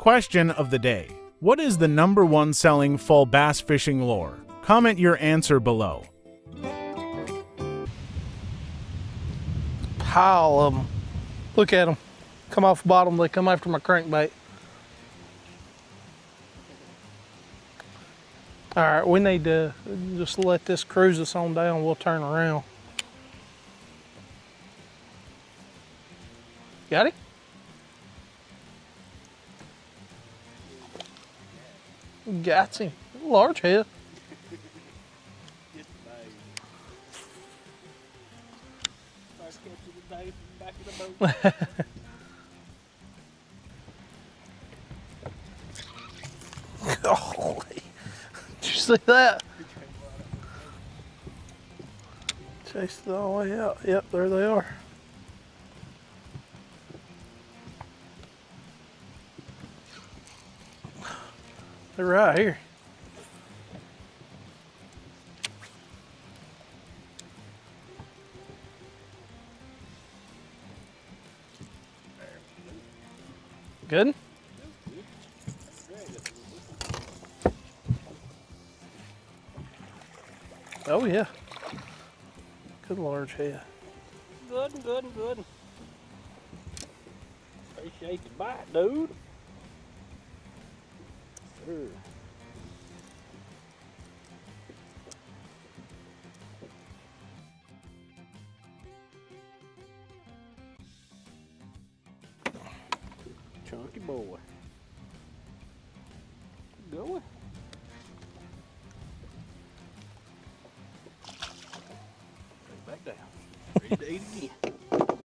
Question of the day. What is the #1 selling fall bass fishing lure? Comment your answer below. Pile of them. Look at them. Come off the bottom, they come after my crankbait. All right, we need to just let this cruise us on down. We'll turn around. Got it? Got him. Large head. Golly. Did you see that? Chased it all the way out. Yep, there they are. They're right here. Good? Oh yeah. Good large head. Good. Appreciate the bite, dude. Sure. Chunky boy. Going. Back down. Ready to eat again.